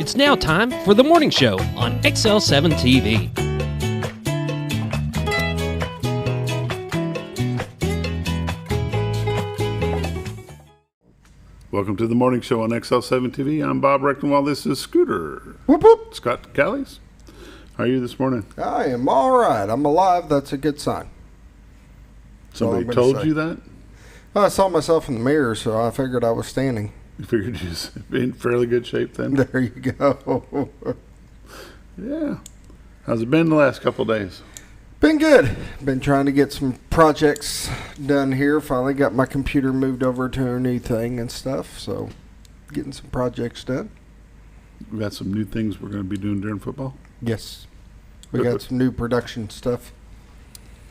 It's now time for the morning show on XL7-TV. Welcome to the morning show on XL7-TV. I'm Bob Rectenwall. This is Scooter. Whoop, whoop. Scott Callies. How are you this morning? I am all right. I'm alive. That's a good sign. Somebody told you that? I saw myself in the mirror, so I figured I was standing. You figured you was in fairly good shape then? There you go. Yeah. How's it been the last couple of days? Been good. Been trying to get some projects done here. Finally got my computer moved over to a new thing and stuff, so getting some projects done. We got some new things we're going to be doing during football? Yes. We got some new production stuff.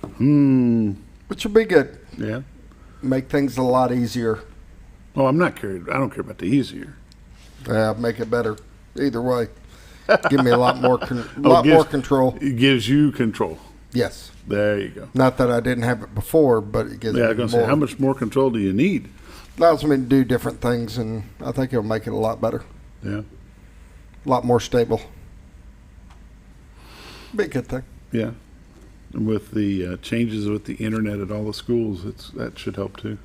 Which will be good. Yeah. Make things a lot easier. Oh, I don't care about the easier. Yeah, make it better. Either way. Give me a lot more more control. It gives you control. Yes. There you go. Not that I didn't have it before, but it gives me I was going to say, how much more control do you need? Allows me to do different things, and I think it'll make it a lot better. Yeah. A lot more stable. Be a good thing. Yeah. And with the changes with the internet at all the schools, that should help too.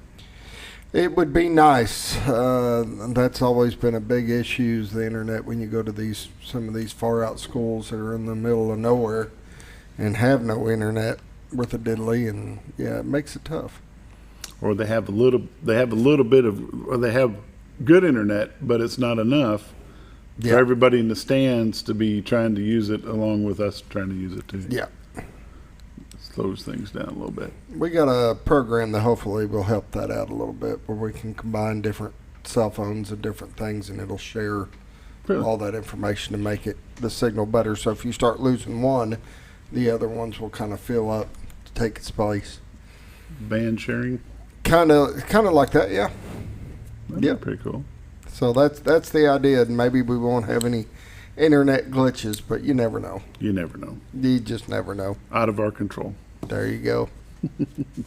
It would be nice. That's always been a big issue, is the internet, when you go to some of these far out schools that are in the middle of nowhere and have no internet worth a diddly, and yeah, it makes it tough. Or they have good internet, but it's not enough for everybody in the stands to be trying to use it along with us trying to use it too. Yeah. It slows things down a little bit. We got a program that hopefully will help that out a little bit, where we can combine different cell phones and different things, and it'll share all that information to make the signal better. So if you start losing one, the other ones will kind of fill up to take its place. Band sharing? Kind of like that, yeah. That'd be pretty cool. So that's the idea, and maybe we won't have any internet glitches, but you never know. You never know. You just never know. Out of our control. There you go.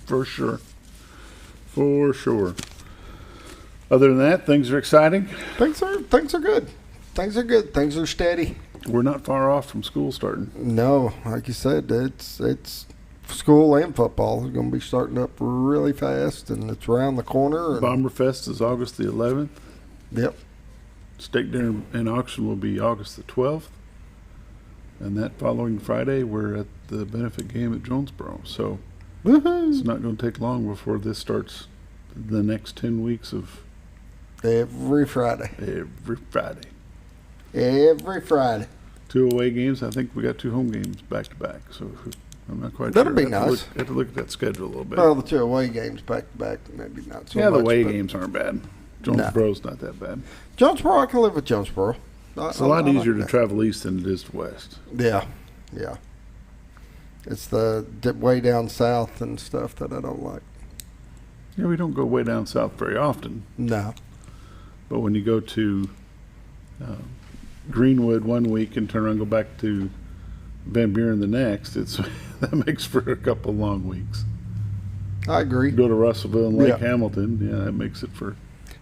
For sure. For sure. Other than that, things are exciting. Things are good. Things are good. Things are steady. We're not far off from school starting. No, like you said, it's school and football is going to be starting up really fast, and it's around the corner. And Bomberfest is August the 11th. Yep. Steak Dinner and Auction will be August the 12th. And that following Friday, we're at the benefit game at Jonesboro. So It's not going to take long before this starts the next 10 weeks of... Every Friday. Every Friday. Every Friday. 2 away games. I think we got 2 home games back to back. So I'm not quite That'll sure. Be nice. Have to look at that schedule a little bit. Well, the 2 away games back to back, maybe not so much. Yeah, the away games aren't bad. Jonesboro's not that bad. Jonesboro, I can live with Jonesboro. It's a lot easier to travel east than it is to west. Yeah. It's the way down south and stuff that I don't like. Yeah, we don't go way down south very often. No. But when you go to Greenwood one week and turn around and go back to Van Buren the next, that makes for a couple long weeks. I agree. Go to Russellville and Lake Hamilton, that makes it for...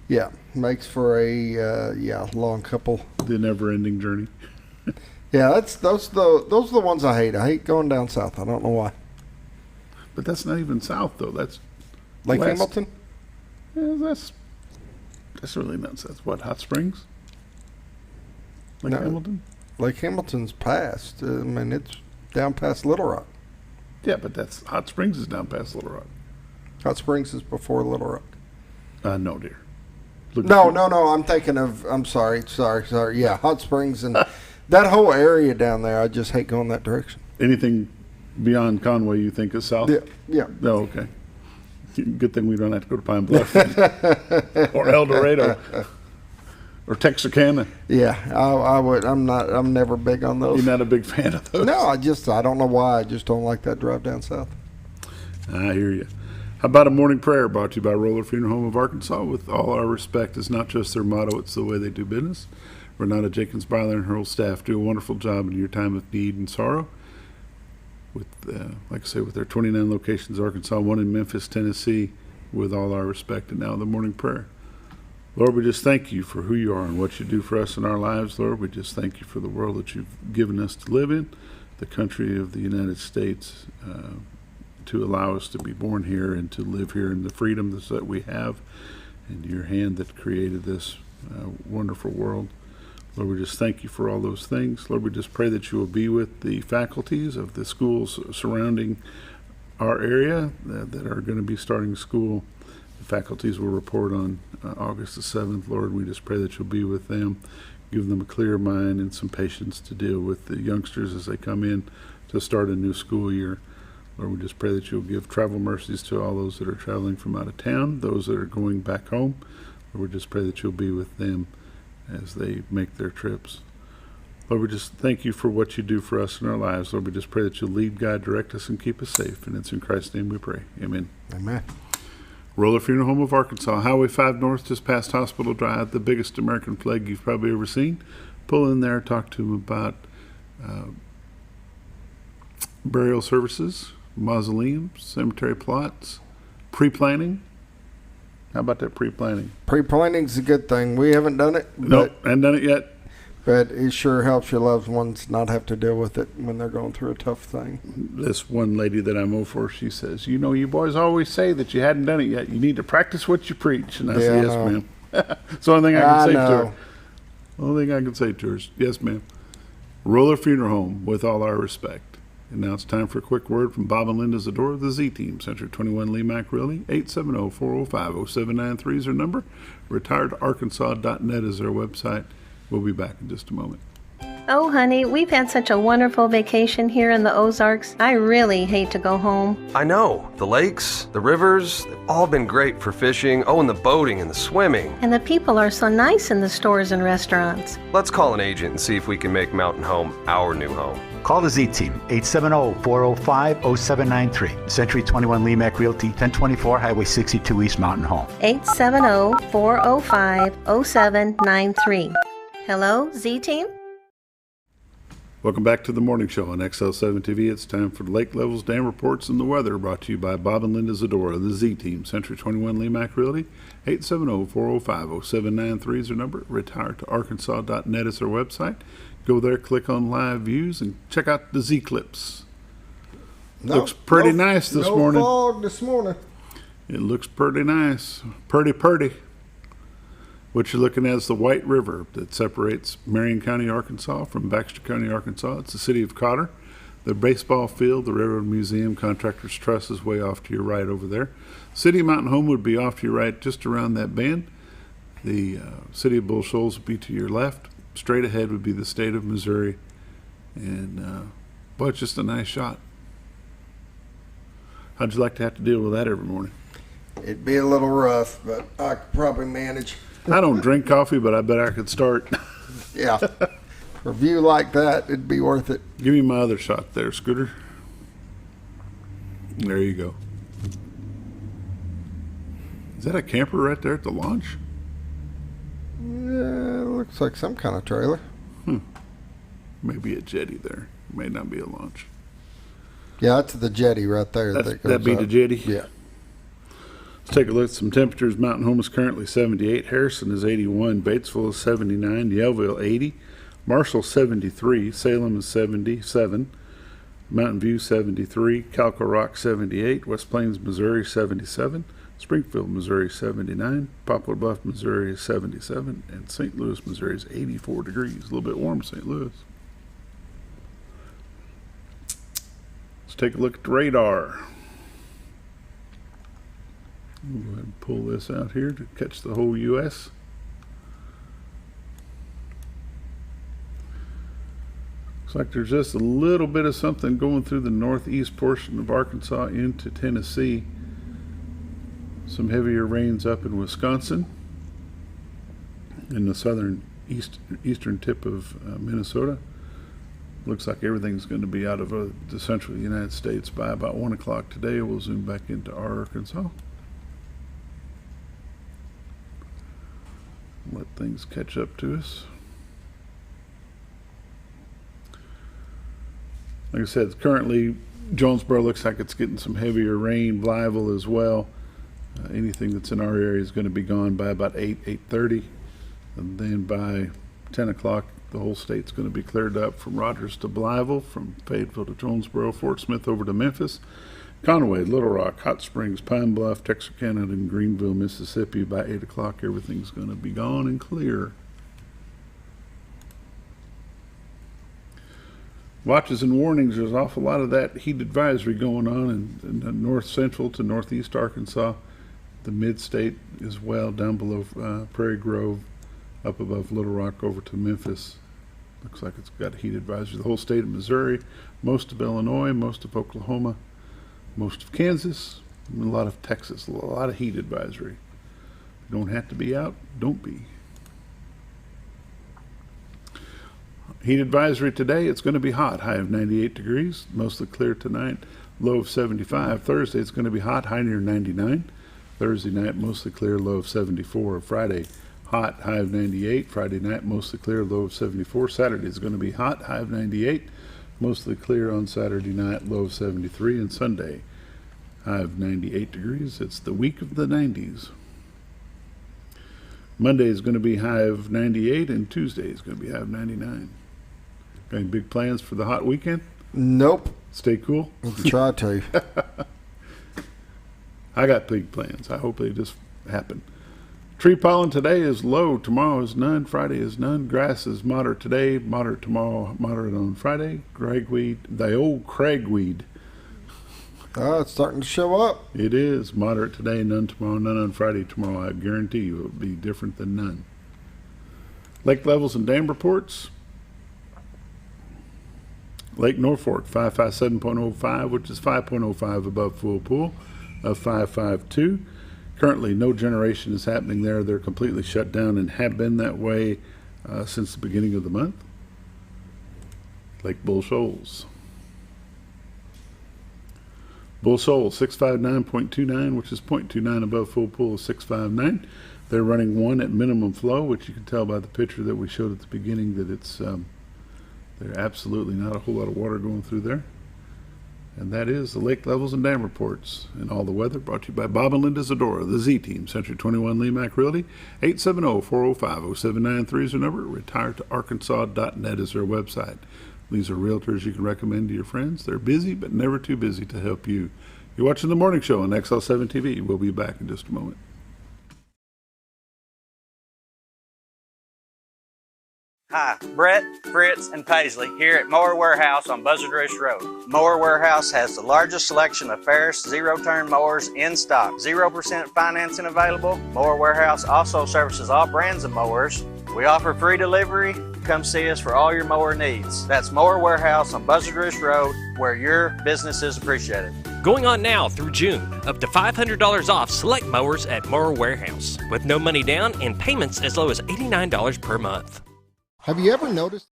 Yeah, makes for a long couple. The never-ending journey. Yeah, those are the ones I hate. I hate going down south. I don't know why. But that's not even south, though. That's Lake west. Hamilton? Yeah, that's really not. That's what, Hot Springs? Hamilton? Lake Hamilton's past. I mean, it's down past Little Rock. Yeah, but Hot Springs is down past Little Rock. Hot Springs is before Little Rock. No, dear. No. I'm thinking of. I'm sorry. Yeah, Hot Springs and that whole area down there. I just hate going that direction. Anything beyond Conway you think is south? Yeah. Oh, okay. Good thing we don't have to go to Pine Bluff or El Dorado or Texarkana. Yeah, I would. I'm never big on those. You're not a big fan of those? No, I don't know why. I just don't like that drive down south. I hear you. How about a morning prayer brought to you by Roller Funeral Home of Arkansas? With all our respect, it's not just their motto, it's the way they do business. Renata Jenkins Byler and her whole staff do a wonderful job in your time of need and sorrow. With, like I say, with their 29 locations in Arkansas, 1 in Memphis, Tennessee, with all our respect. And now the morning prayer. Lord, we just thank you for who you are and what you do for us in our lives, Lord. We just thank you for the world that you've given us to live in, the country of the United States, to allow us to be born here and to live here in the freedoms that we have, and your hand that created this wonderful world. Lord, we just thank you for all those things. Lord, we just pray that you will be with the faculties of the schools surrounding our area that are going to be starting school. The faculties will report on August the 7th. Lord, we just pray that you'll be with them, give them a clear mind and some patience to deal with the youngsters as they come in to start a new school year. Lord, we just pray that you'll give travel mercies to all those that are traveling from out of town, those that are going back home. Lord, we just pray that you'll be with them as they make their trips. Lord, we just thank you for what you do for us in our lives. Lord, we just pray that you'll lead, guide, direct us, and keep us safe. And it's in Christ's name we pray. Amen. Amen. Roller Funeral Home of Arkansas, Highway 5 North, just past Hospital Drive, the biggest American flag you've probably ever seen. Pull in there, talk to them about burial services, mausoleums, cemetery plots, pre-planning. How about that pre-planning? Pre-planning's a good thing. We haven't done it. Nope, haven't done it yet. But it sure helps your loved ones not have to deal with it when they're going through a tough thing. This one lady that I mow for, she says, you know, you boys always say that you hadn't done it yet. You need to practice what you preach. And I say, yes, ma'am. It's the only thing I can say to her. The only thing I can say to her is, yes, ma'am. Roller Funeral Home, with all our respect. And now it's time for a quick word from Bob and Linda Zador of the Z-Team, Century 21 Lee Mack Realty. 870-405-0793 is their number. RetiredArkansas.net is their website. We'll be back in just a moment. Oh, honey, we've had such a wonderful vacation here in the Ozarks. I really hate to go home. I know. The lakes, the rivers, they've all been great for fishing. Oh, and the boating and the swimming. And the people are so nice in the stores and restaurants. Let's call an agent and see if we can make Mountain Home our new home. Call the Z-Team, 870-405-0793. Century 21 Lee Mack Realty, 1024 Highway 62 East Mountain Home. 870-405-0793. Hello, Z-Team? Welcome back to the morning show on XL7-TV. It's time for lake levels, dam reports, and the weather, brought to you by Bob and Linda Zadora, the Z-Team, Century 21 Lee Mack Realty. 870-405-0793 is their number. RetiredArkansas.net is their website. Go there, click on live views, and check out the Z-Clips. Looks pretty nice this morning. No fog this morning. It looks pretty nice. Pretty. What you're looking at is the White River that separates Marion County, Arkansas from Baxter County, Arkansas. It's the city of Cotter. The baseball field, the Railroad Museum, Contractors Trust is way off to your right over there. City of Mountain Home would be off to your right just around that bend. The city of Bull Shoals would be to your left. Straight ahead would be the state of Missouri. And, boy, it's just a nice shot. How'd you like to have to deal with that every morning? It'd be a little rough, but I could probably manage. I don't drink coffee, but I bet I could start. Yeah. For a view like that, it'd be worth it. Give me my other shot there, Scooter. There you go. Is that a camper right there at the launch? Yeah, it looks like some kind of trailer. Maybe a jetty there. May not be a launch. Yeah, that's the jetty right there. That'd be the jetty? Yeah. Let's take a look at some temperatures. Mountain Home is currently 78. Harrison is 81. Batesville is 79. Yellville 80. Marshall 73. Salem is 77. Mountain View 73. Calco Rock 78. West Plains, Missouri 77. Springfield, Missouri 79. Poplar Bluff, Missouri is 77. And St. Louis, Missouri is 84 degrees. A little bit warm in St. Louis. Let's take a look at the radar. We'll go ahead and pull this out here to catch the whole U.S. Looks like there's just a little bit of something going through the northeast portion of Arkansas into Tennessee. Some heavier rains up in Wisconsin, in the southern eastern tip of Minnesota. Looks like everything's going to be out of the central United States by about 1 o'clock today. We'll zoom back into Arkansas. Let things catch up to us. Like I said, currently Jonesboro looks like it's getting some heavier rain. Blytheville as well. Anything that's in our area is going to be gone by about 8:30. And then by 10 o'clock, the whole state's going to be cleared up from Rogers to Blytheville, from Fayetteville to Jonesboro, Fort Smith over to Memphis, Conway, Little Rock, Hot Springs, Pine Bluff, Texarkana, and Greenville, Mississippi. By 8 o'clock, everything's going to be gone and clear. Watches and warnings, there's an awful lot of that heat advisory going on in the north central to northeast Arkansas, the mid-state as well, down below Prairie Grove, up above Little Rock over to Memphis. Looks like it's got a heat advisory. The whole state of Missouri, most of Illinois, most of Oklahoma, most of Kansas, and a lot of Texas. A lot of heat advisory. You don't have to be out, don't be. Heat advisory today, it's going to be hot, high of 98 degrees, mostly clear tonight, low of 75. Thursday, it's going to be hot, high near 99. Thursday night, mostly clear, low of 74. Friday, hot, high of 98. Friday night, mostly clear, low of 74. Saturday is going to be hot, high of 98. Mostly clear on Saturday night, low of 73. And Sunday, high of 98 degrees. It's the week of the 90s. Monday is going to be high of 98, and Tuesday is going to be high of 99. Got any big plans for the hot weekend? Nope. Stay cool? Try to. I got big plans. I hope they just happen. Tree pollen today is low. Tomorrow is none. Friday is none. Grass is moderate today, moderate tomorrow, moderate on Friday. Cragweed, the old cragweed. Oh, it's starting to show up. It is moderate today, none tomorrow, none on Friday. Tomorrow, I guarantee you, it will be different than none. Lake levels and dam reports. Lake Norfolk, 557.05, which is 5.05 above full pool of 552. Currently, no generation is happening there. They're completely shut down and have been that way since the beginning of the month. Lake Bull Shoals. Bull Shoals, 659.29, which is 0.29 above full pool of 659. They're running 1 at minimum flow, which you can tell by the picture that we showed at the beginning that it's there's absolutely not a whole lot of water going through there. And that is the lake levels and dam reports. And all the weather brought to you by Bob and Linda Zadora, the Z-Team, Century 21 Lee Mack Realty. 870-405-0793 is their number. Retiredtoarkansas.net is their website. These are realtors you can recommend to your friends. They're busy, but never too busy to help you. You're watching The Morning Show on XL7-TV. We'll be back in just a moment. Hi, Brett, Fritz, and Paisley here at Mower Warehouse on Buzzard Roost Road. Mower Warehouse has the largest selection of Ferris zero-turn mowers in stock. 0% financing available. Mower Warehouse also services all brands of mowers. We offer free delivery. Come see us for all your mower needs. That's Mower Warehouse on Buzzard Roost Road, where your business is appreciated. Going on now through June. Up to $500 off select mowers at Mower Warehouse. With no money down and payments as low as $89 per month. Have you ever noticed?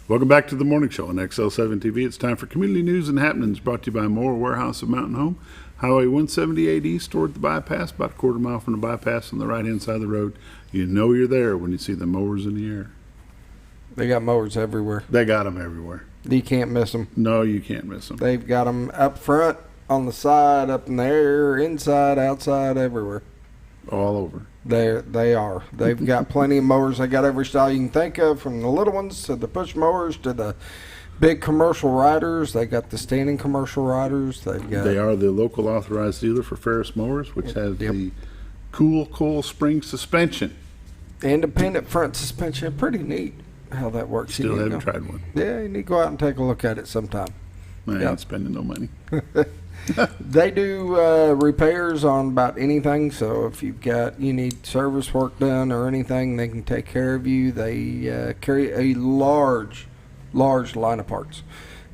Welcome back to the Morning Show on XL7-TV. It's time for community news and happenings brought to you by Mower Warehouse of Mountain Home. Highway 178 east toward the bypass, about a quarter mile from the bypass on the right-hand side of the road. You know you're there when you see the mowers in the air. They got mowers everywhere. They got them everywhere. You can't miss them. No, you can't miss them. They've got them up front, on the side, up in the air, inside, outside, everywhere. All over. They are. They've got plenty of mowers. They got every style you can think of, from the little ones to the push mowers to the big commercial riders. They got the standing commercial riders. They are the local authorized dealer for Ferris mowers, which has the cool coil spring suspension. Independent front suspension. Pretty neat how that works. Still haven't tried one. Yeah, you need to go out and take a look at it sometime. I ain't spending no money. They do repairs on about anything, so if you need service work done or anything, they can take care of you. They carry a large line of parts,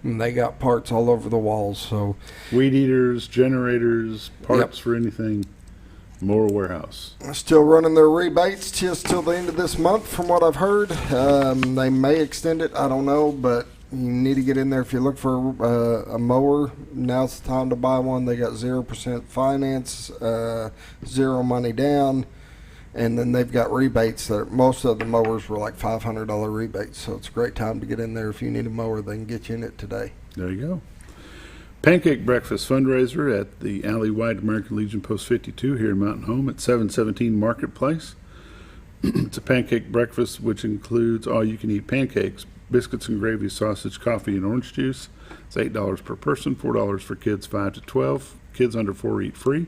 and they got parts all over the walls. So weed eaters, generators, parts for anything. Mower Warehouse. Still running their rebates just till the end of this month, from what I've heard. They may extend it, I don't know, but you need to get in there if you look for a mower. Now's the time to buy one. They got 0% finance, 0 money down, And then they've got rebates that most of the mowers were like $500 rebates. So it's a great time to get in there. If you need a mower, they can get you in it today. There you go. Pancake breakfast fundraiser at the alley-wide American Legion Post 52 here in Mountain Home at 717 Marketplace. It's a pancake breakfast which includes all-you-can-eat pancakes, biscuits and gravy, sausage, coffee, and orange juice. It's $8 per person, $4 for kids 5 to 12. Kids under 4 eat free.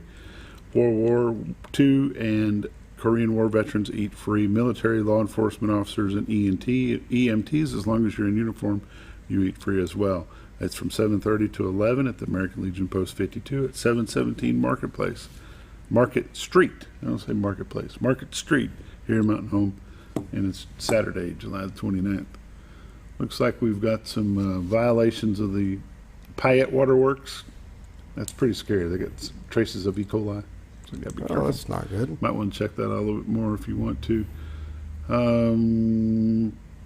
World War II and Korean War veterans eat free. Military, law enforcement officers, and EMTs, as long as you're in uniform, you eat free as well. It's from 7:30 to 11 at the American Legion Post 52 at 717 Marketplace. Market Street. I don't say Marketplace. Market Street here in Mountain Home. And it's Saturday, July the 29th. Looks like we've got some violations of the Payette Waterworks. That's pretty scary. They got traces of E. coli. So you got to be careful. Oh, that's not good. Might want to check that out a little bit more if you want to.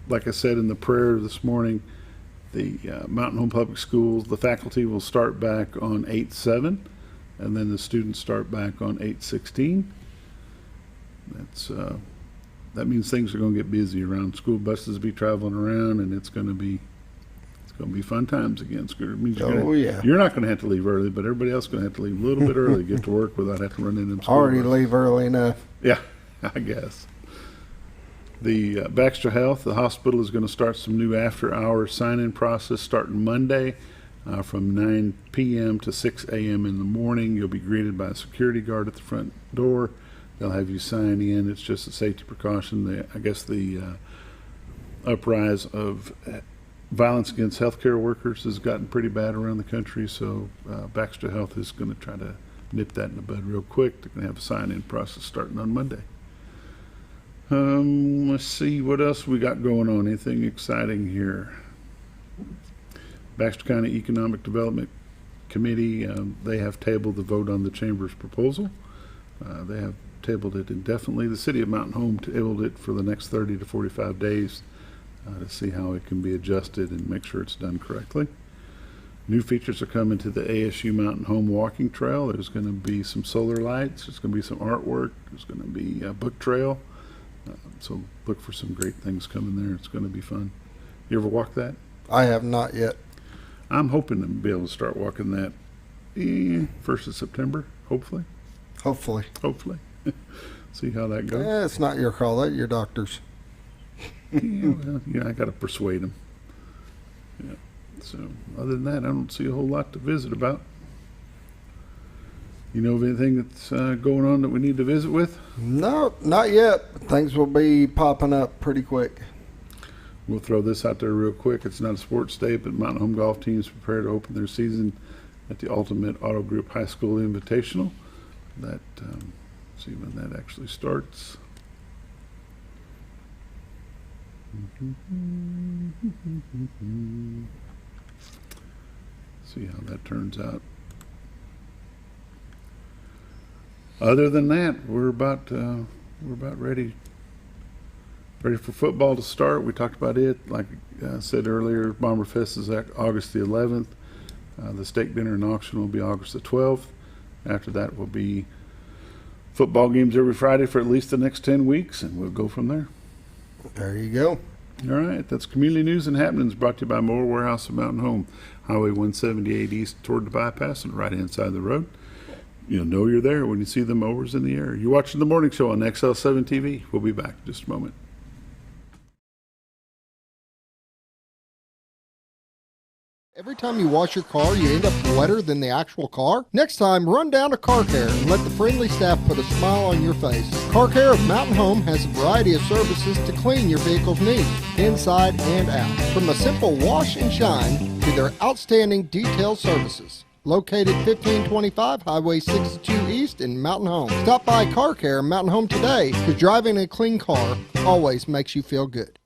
Like I said in the prayer this morning, the Mountain Home Public Schools, the faculty will start back on 8/7, and then the students start back on 8/16. That means things are going to get busy around. School buses will be traveling around, and it's going to be fun times again. It means you're not going to have to leave early, but everybody else is going to have to leave a little bit early to get to work without having to run into them. Already leave early enough. Yeah, I guess. The Baxter Health, the hospital is going to start some new after-hours sign-in process starting Monday from 9 p.m. to 6 a.m. in the morning. You'll be greeted by a security guard at the front door. They'll have you sign in. It's just a safety precaution. I guess the uprise of violence against healthcare workers has gotten pretty bad around the country, so Baxter Health is going to try to nip that in the bud real quick. They're going to have a sign-in process starting on Monday. Let's see what else we got going on. Anything exciting here? Baxter County Economic Development Committee, they have tabled the vote on the Chamber's proposal. They have tabled it indefinitely. The City of Mountain Home tabled it for the next 30 to 45 days to see how it can be adjusted and make sure it's done correctly. New features are coming to the ASU Mountain Home walking trail. There's going to be some solar lights. There's going to be some artwork. There's going to be a book trail. So look for some great things coming there. It's going to be fun. You ever walk that? I have not yet. I'm hoping to be able to start walking that 1st of September, hopefully. Hopefully. See how that goes. It's not your call. That's your doctor's. I got to persuade them. Yeah. So other than that, I don't see a whole lot to visit about. You know of anything that's going on that we need to visit with? No, not yet. Things will be popping up pretty quick. We'll throw this out there real quick. It's not a sports day, but Mountain Home golf teams prepare to open their season at the Ultimate Auto Group High School Invitational. That see when that actually starts. See how that turns out. Other than that, we're about ready for football to start. We talked about it. Like I said earlier, Bomber Fest is August the 11th. The steak dinner and auction will be August the 12th. After that will be football games every Friday for at least the next 10 weeks, and we'll go from there. There you go. All right, that's Community News and Happenings brought to you by Mower Warehouse and Mountain Home. Highway 178 east toward the bypass on the right-hand side of the road. You'll know you're there when you see the mowers in the air. You're watching The Morning Show on XL7-TV. We'll be back in just a moment. Every time you wash your car, you end up wetter than the actual car? Next time, run down to Car Care and let the friendly staff put a smile on your face. Car Care of Mountain Home has a variety of services to clean your vehicle's needs, inside and out. From a simple wash and shine to their outstanding detail services. Located 1525 Highway 62 East in Mountain Home. Stop by Car Care Mountain Home today, because driving a clean car always makes you feel good.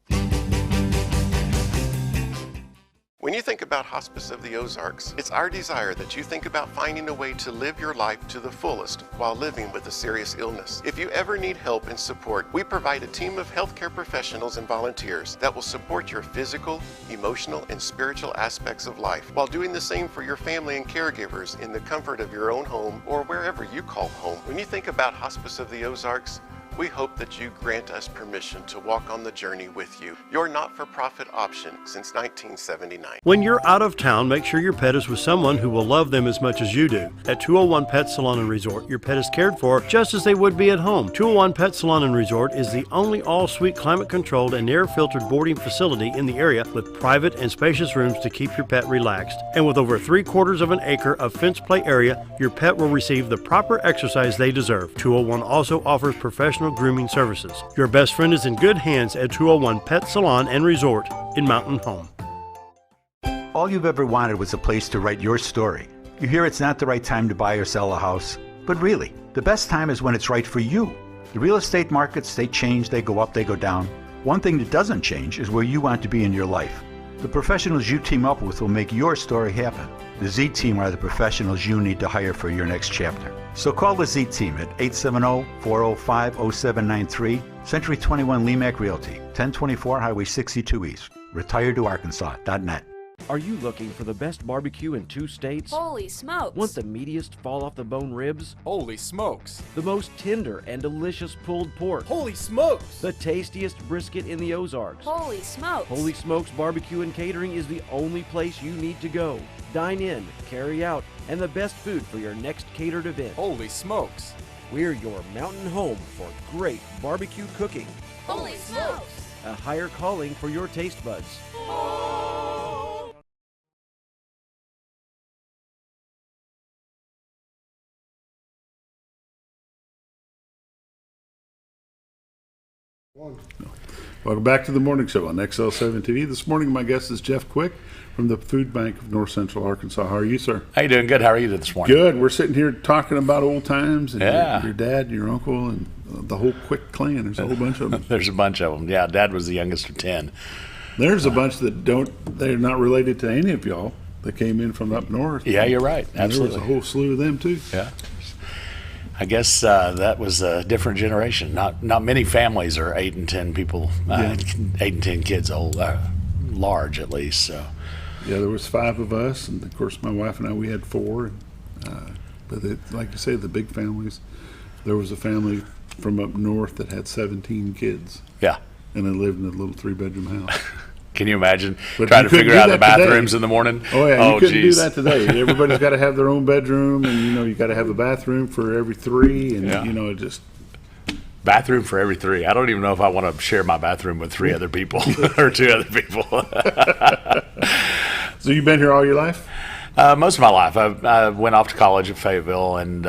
When you think about Hospice of the Ozarks, it's our desire that you think about finding a way to live your life to the fullest while living with a serious illness. If you ever need help and support, we provide a team of healthcare professionals and volunteers that will support your physical, emotional, and spiritual aspects of life while doing the same for your family and caregivers in the comfort of your own home or wherever you call home. When you think about Hospice of the Ozarks, we hope that you grant us permission to walk on the journey with you. Your not-for-profit option since 1979. When you're out of town, make sure your pet is with someone who will love them as much as you do. At 201 Pet Salon and Resort, your pet is cared for just as they would be at home. 201 Pet Salon and Resort is the only all-suite climate-controlled and air-filtered boarding facility in the area with private and spacious rooms to keep your pet relaxed. And with over 3/4 of an acre of fenced play area, your pet will receive the proper exercise they deserve. 201 also offers professional grooming services. Your best friend is in good hands at 201 Pet Salon and Resort in Mountain Home. All you've ever wanted was a place to write your story. You hear it's not the right time to buy or sell a house, but really, the best time is when it's right for you. The real estate markets, they change, they go up, they go down. One thing that doesn't change is where you want to be in your life. The professionals you team up with will make your story happen. The Z Team are the professionals you need to hire for your next chapter. So call the Z Team at 870-405-0793, Century 21 Lemac Realty, 1024 Highway 62 East, retiredtoarkansas.net. Are you looking for the best barbecue in 2 states? Holy smokes! Want the meatiest fall-off-the-bone ribs? Holy smokes! The most tender and delicious pulled pork? Holy smokes! The tastiest brisket in the Ozarks? Holy smokes! Holy Smokes Barbecue and Catering is the only place you need to go. Dine in, carry out, and the best food for your next catered event. Holy smokes! We're your mountain home for great barbecue cooking. Holy smokes! A higher calling for your taste buds. Welcome back to the morning show on XL7-TV. This morning, my guest is Jeff Quick from the Food Bank of North Central Arkansas. How are you, sir? How you doing? Good. How are you this morning? Good. We're sitting here talking about old times and Yeah. your dad, your uncle, and the whole Quick clan. There's a whole bunch of them. There's a bunch of them. Yeah, Dad was the youngest of 10. There's a bunch that they're not related to any of y'all that came in from up north. Yeah, you're right. And Absolutely. there was a whole slew of them, too. Yeah. I guess that was a different generation. Not many families are 8 and 10 people, 8 and 10 kids old, large at least. So. Yeah, there was 5 of us, and of course my wife and I, we had 4. But like you say, the big families. There was a family from up north that had 17 kids. Yeah. And they lived in a little 3-bedroom house. Can you imagine But trying you to figure couldn't out do the that bathrooms today. in the morning? Oh, yeah, you couldn't do geez. that today. Everybody's got to have their own bedroom, and, you got to have a bathroom for every 3, and, Yeah. it just... Bathroom for every 3. I don't even know if I want to share my bathroom with 3 other people or 2 other people. So you've been here all your life? Most of my life. I went off to college at Fayetteville and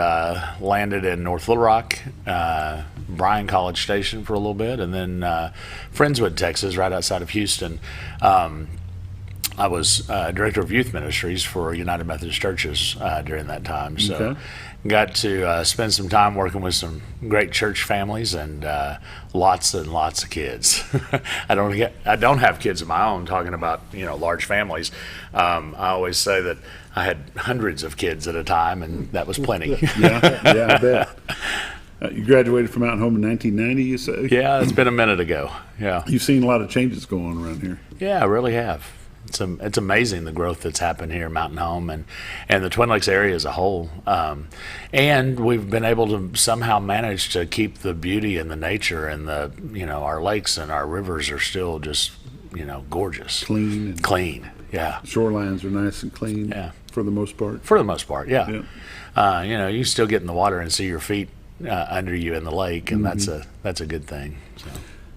landed in North Little Rock, Bryan College Station for a little bit, and then Friendswood, Texas, right outside of Houston. I was director of youth ministries for United Methodist Churches during that time. So Okay. got to spend some time working with some great church families and lots and lots of kids. I don't have kids of my own, talking about large families. I always say that I had hundreds of kids at a time, and that was plenty. Yeah, I bet. You graduated from Mountain Home in 1990, you say? Yeah, it's been a minute ago. Yeah. You've seen a lot of changes go on around here. Yeah, I really have. It's amazing the growth that's happened here in Mountain Home and the Twin Lakes area as a whole. And we've been able to somehow manage to keep the beauty and the nature, and our lakes and our rivers are still just, gorgeous. Clean. Yeah. Shorelines are nice and clean. Yeah. For the most part. For the most part, yeah. You still get in the water and see your feet under you in the lake, and that's a good thing. So.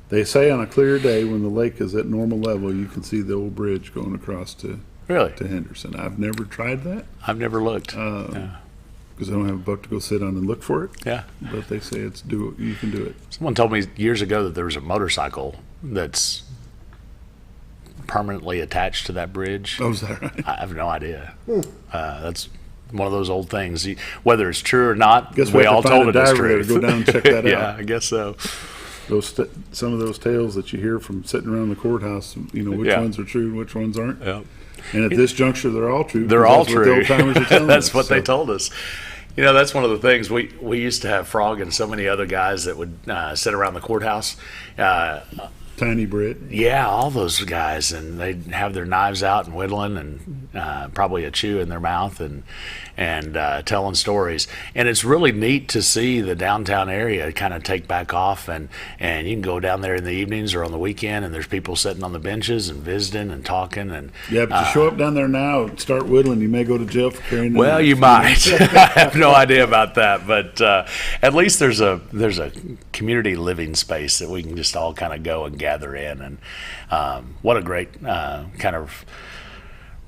They say on a clear day, when the lake is at normal level, you can see the old bridge going across to Henderson. I've never tried that. I've never looked. Because I don't have a boat to go sit on and look for it. Yeah. But they say you can do it. Someone told me years ago that there was a motorcycle that's permanently attached to that bridge. Oh, is that right? I have no idea. That's one of those old things. Whether it's true or not, Guess we all told it is true. true. Go down and check that out. Yeah, I guess so. Some of those tales that you hear from sitting around the courthouse, which ones are true and which ones aren't. Yeah. And at this juncture, they're all true. They're all that's what the true. old-timers are telling That's us, what they told us. That's one of the things. We used to have Frog and so many other guys that would sit around the courthouse. Tiny Britt. Yeah, all those guys, and they'd have their knives out and whittling, and probably a chew in their mouth and telling stories. And it's really neat to see the downtown area kind of take back off, and you can go down there in the evenings or on the weekend, and there's people sitting on the benches and visiting and talking. And yeah, but you show up down there now and start whittling, you may go to jail for carrying. Well, you might. I have no idea about that, but at least there's a community living space that we can just all kind of go and gather in, and what a great kind of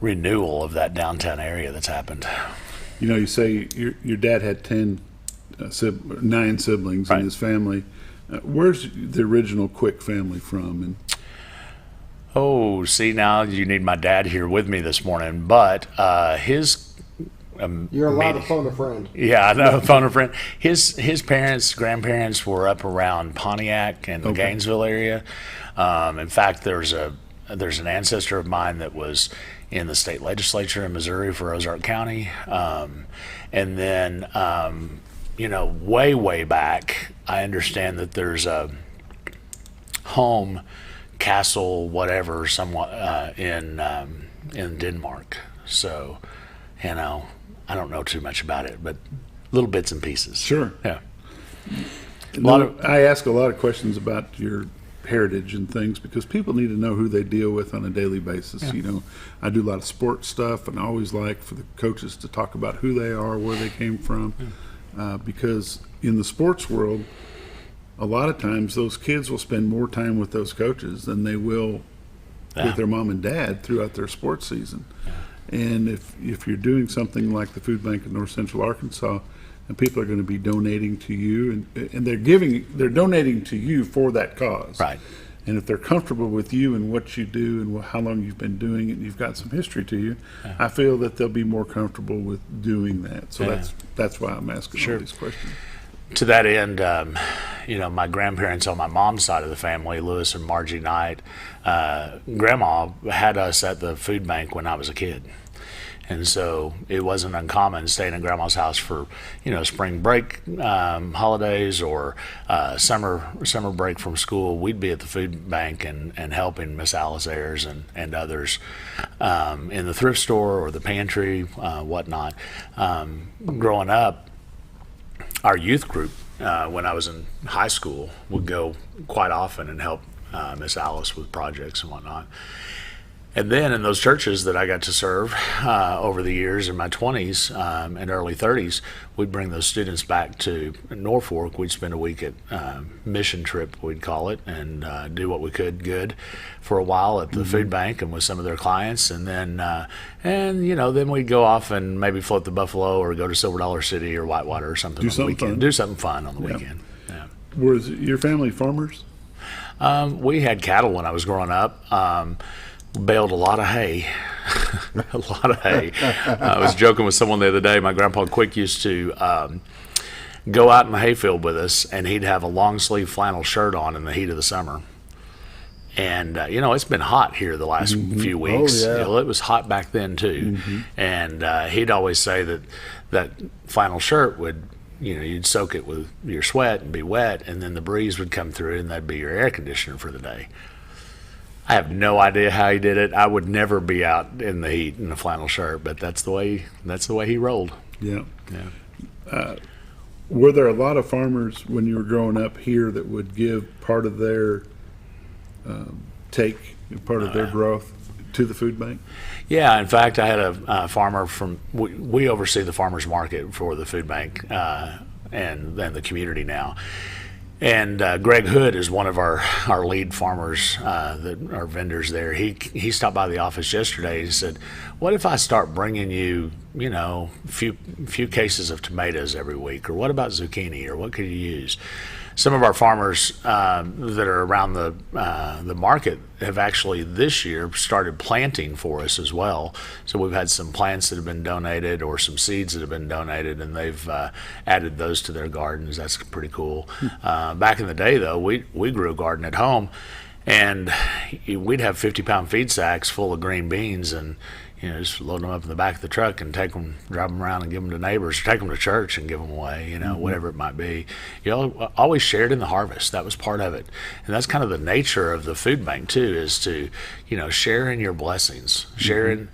renewal of that downtown area that's happened. You know, you say your dad had 9 siblings in his family. Where's the original Quick family from? And oh, see, now you need my dad here with me this morning, but his. You're allowed to phone a friend. Yeah, I know, phone a friend. His parents, grandparents were up around Pontiac and the Gainesville area. In fact, there's an ancestor of mine that was in the state legislature in Missouri for Ozark County. And then, way back, I understand that there's a home, castle, whatever, somewhat in Denmark. So, I don't know too much about it, but little bits and pieces. Sure. Yeah. I ask a lot of questions about your heritage and things because people need to know who they deal with on a daily basis. Yeah. I do a lot of sports stuff, and I always like for the coaches to talk about who they are, where they came from, because in the sports world, a lot of times those kids will spend more time with those coaches than they will with their mom and dad throughout their sports season. Yeah. And if you're doing something like the Food Bank of North Central Arkansas, and people are going to be donating to you, and they're donating to you for that cause. Right. And if they're comfortable with you and what you do and how long you've been doing it, and you've got some history to you, I feel that they'll be more comfortable with doing that. So that's why I'm asking all these questions. To that end, my grandparents on my mom's side of the family, Lewis and Margie Knight, Grandma had us at the food bank when I was a kid. And so it wasn't uncommon staying in Grandma's house for, spring break holidays or summer break from school. We'd be at the food bank and helping Miss Alice Ayers and others in the thrift store or the pantry, whatnot. Growing up, our youth group, when I was in high school, would go quite often and help Miss Alice with projects and whatnot. And then in those churches that I got to serve over the years in my 20s and early 30s, we'd bring those students back to Norfolk. We'd spend a week at mission trip, we'd call it, and do what we could good for a while at the food bank and with some of their clients. And then, then we'd go off and maybe float the Buffalo or go to Silver Dollar City or Whitewater or something on the weekend. Do something fun on the weekend. Yeah. Was your family farmers? We had cattle when I was growing up. Baled a lot of hay. A lot of hay. I was joking with someone the other day. My grandpa Quick used to go out in the hayfield with us, and he'd have a long sleeve flannel shirt on in the heat of the summer. And, it's been hot here the last few weeks. Oh, yeah. It was hot back then, too. And he'd always say that flannel shirt would, you'd soak it with your sweat and be wet, and then the breeze would come through, and that'd be your air conditioner for the day. I have no idea how he did it. I would never be out in the heat in a flannel shirt, but that's the way he rolled. Yeah. Were there a lot of farmers when you were growing up here that would give part of their part of their growth to the food bank? Yeah, in fact, I had a farmer from. We oversee the farmers market for the food bank and the community now. And Greg Hood is one of our lead farmers that are vendors there. He stopped by the office yesterday. He said, "What if I start bringing you, a few cases of tomatoes every week, or what about zucchini, or what could you use?" Some of our farmers that are around the market have actually this year started planting for us as well. So we've had some plants that have been donated or some seeds that have been donated, and they've added those to their gardens. That's pretty cool. Back in the day, though, we grew a garden at home, and we'd have 50-pound feed sacks full of green beans, and just load them up in the back of the truck and drive them around and give them to neighbors, or take them to church and give them away, whatever it might be. Always shared in the harvest. That was part of it. And that's kind of the nature of the food bank too, is to, share in your blessings, share in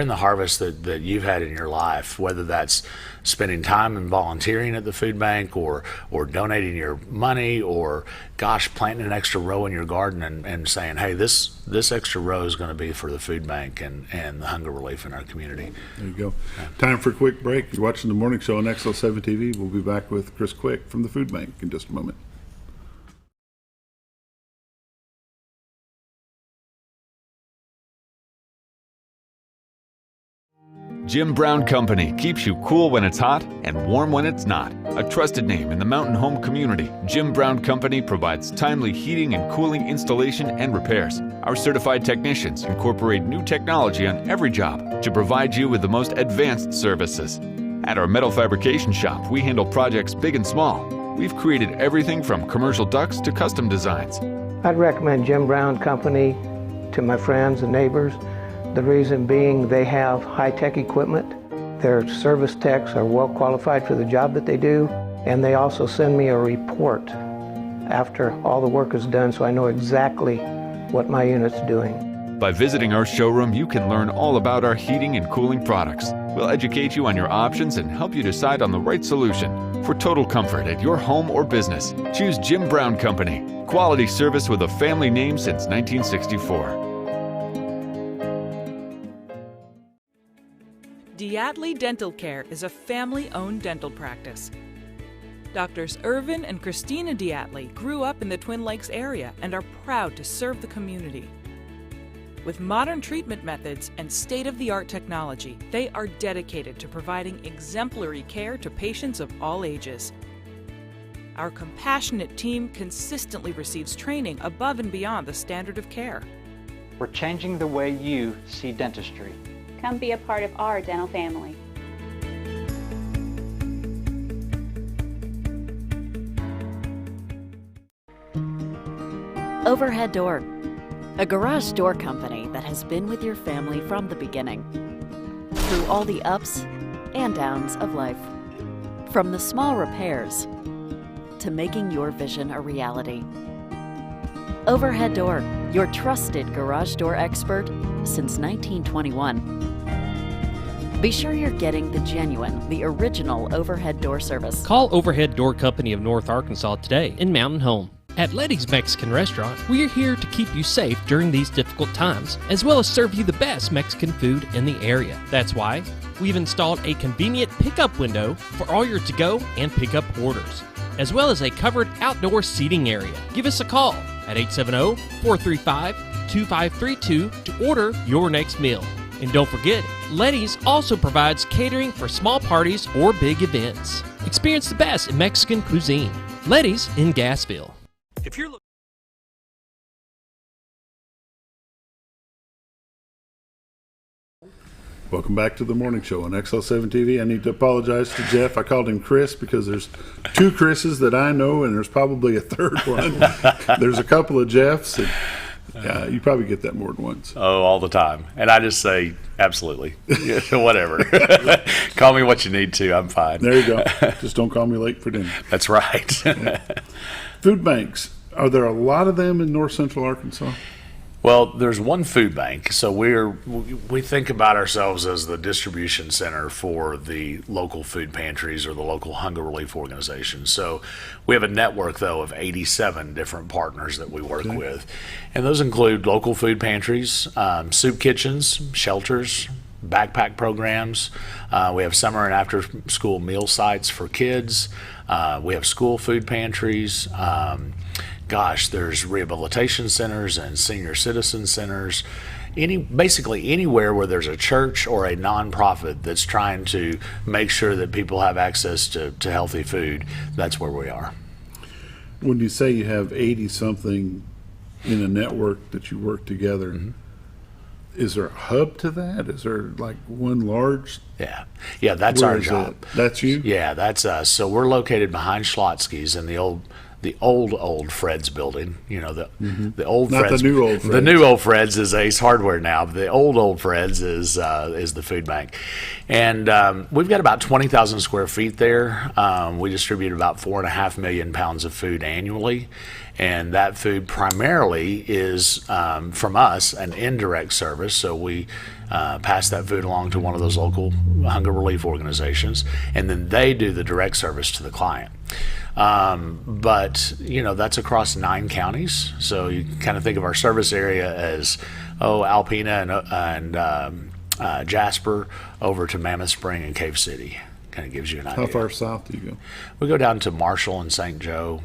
the harvest that you've had in your life, whether that's spending time and volunteering at the food bank or donating your money, or planting an extra row in your garden and saying, hey, this extra row is going to be for the food bank and the hunger relief in our community. There you go. Time for a quick break. You're watching the morning show on XL7-TV. We'll be back with Chris Quick from the food bank in just a moment. Jim Brown Company keeps you cool when it's hot and warm when it's not. A trusted name in the mountain home community, Jim Brown Company provides timely heating and cooling installation and repairs. Our certified technicians incorporate new technology on every job to provide you with the most advanced services. At our metal fabrication shop, we handle projects big and small. We've created everything from commercial ducts to custom designs. I'd recommend Jim Brown Company to my friends and neighbors. The reason being they have high-tech equipment. Their service techs are well qualified for the job that they do, and they also send me a report after all the work is done, so I know exactly what my unit's doing. By visiting our showroom, you can learn all about our heating and cooling products. We'll educate you on your options and help you decide on the right solution. For total comfort at your home or business, choose Jim Brown Company. Quality service with a family name since 1964. Diatley Dental Care is a family-owned dental practice. Doctors Irvin and Christina Diatley grew up in the Twin Lakes area and are proud to serve the community. With modern treatment methods and state-of-the-art technology, they are dedicated to providing exemplary care to patients of all ages. Our compassionate team consistently receives training above and beyond the standard of care. We're changing the way you see dentistry. Come be a part of our dental family. Overhead Door, a garage door company that has been with your family from the beginning, through all the ups and downs of life. From the small repairs to making your vision a reality. Overhead Door, your trusted garage door expert since 1921. Be sure you're getting the genuine, the original overhead door service. Call Overhead Door Company of North Arkansas today in Mountain Home. At Letty's Mexican Restaurant, we are here to keep you safe during these difficult times, as well as serve you the best Mexican food in the area. That's why we've installed a convenient pickup window for all your to-go and pickup orders, as well as a covered outdoor seating area. Give us a call at 870-435-2532 to order your next meal. And don't forget, Letty's also provides catering for small parties or big events. Experience the best in Mexican cuisine. Letty's in Gassville. If you're looking Welcome back to the morning show on XL7-TV. I need to apologize to Jeff. I called him Chris because there's two Chris's that I know, and there's probably a third one. There's a couple of Jeffs. And, you probably get that more than once. Oh, all the time. And I just say, absolutely. Whatever. Call me what you need to. I'm fine. There you go. Just don't call me late for dinner. That's right. Food banks. Are there a lot of them in north central Arkansas? Well, there's one food bank, so we think about ourselves as the distribution center for the local food pantries or the local hunger relief organizations. So we have a network, though, of 87 different partners that we work with, and those include local food pantries, soup kitchens, shelters, backpack programs. We have summer and after school meal sites for kids. We have school food pantries. There's rehabilitation centers and senior citizen centers. Basically anywhere where there's a church or a nonprofit that's trying to make sure that people have access to healthy food, that's where we are. When you say you have 80-something in a network that you work together, is there a hub to that? Is there like one large? Yeah, that's our job. That's you? Yeah, that's us. So we're located behind Schlotsky's in the old the old Fred's building. You know, the old Not Fred's. the new old The Fred's. new old Fred's is Ace Hardware now. But the old Fred's is the food bank, and we've got about 20,000 square feet there. We distribute about 4.5 million pounds of food annually. And that food primarily is, from us, an indirect service. So we pass that food along to one of those local hunger relief organizations, and then they do the direct service to the client. But, you know, that's across 9 counties. So you kind of think of our service area as, Alpena and Jasper over to Mammoth Spring and Cave City. Kind of gives you an idea. How far south do you go? We go down to Marshall and St. Joe,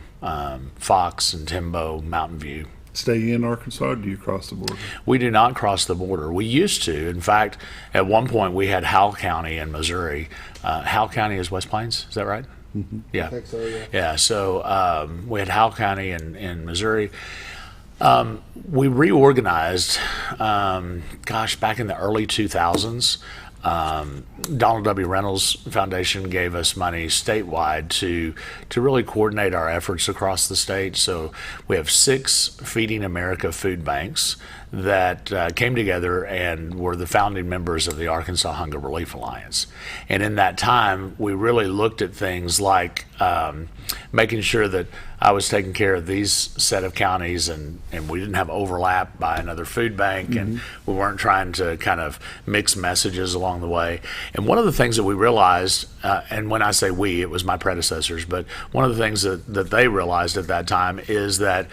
Fox and Timbo, Mountain View. Stay in Arkansas, or do you cross the border? We do not cross the border. We used to. In fact, at one point we had Howell County in Missouri. Howell County is West Plains, is that right? Mm-hmm. Yeah. I think so, yeah. Yeah, so we had Howell County in Missouri. We reorganized, back in the early 2000s. Donald W. Reynolds Foundation gave us money statewide to really coordinate our efforts across the state. So we have 6 Feeding America food banks that came together and were the founding members of the Arkansas Hunger Relief Alliance. And in that time, we really looked at things like making sure that I was taking care of these set of counties, and we didn't have overlap by another food bank, and we weren't trying to kind of mix messages along the way. And one of the things that we realized, and when I say we, it was my predecessors, but one of the things that they realized at that time is that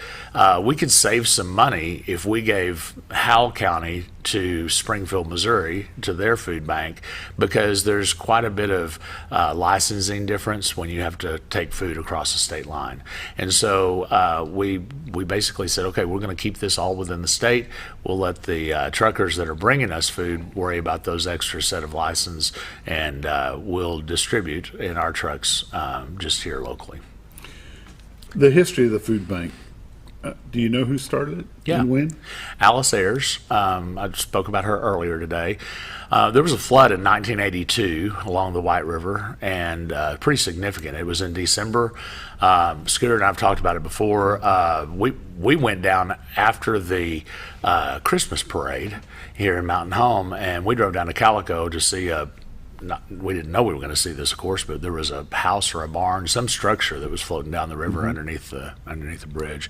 we could save some money if we gave Howell County to Springfield, Missouri, to their food bank, because there's quite a bit of licensing difference when you have to take food across the state line. And so we basically said, okay, we're going to keep this all within the state. We'll let the truckers that are bringing us food worry about those extra set of license, and we'll distribute in our trucks just here locally. The history of the food bank. Do you know who started it? Yeah. And when? Alice Ayers. I spoke about her earlier today. There was a flood in 1982 along the White River, and pretty significant. It was in December. Scooter and I have talked about it before. We went down after the Christmas parade here in Mountain Home, and we drove down to Calico to see we didn't know we were going to see this, of course, but there was a house or a barn, some structure that was floating down the river underneath the bridge.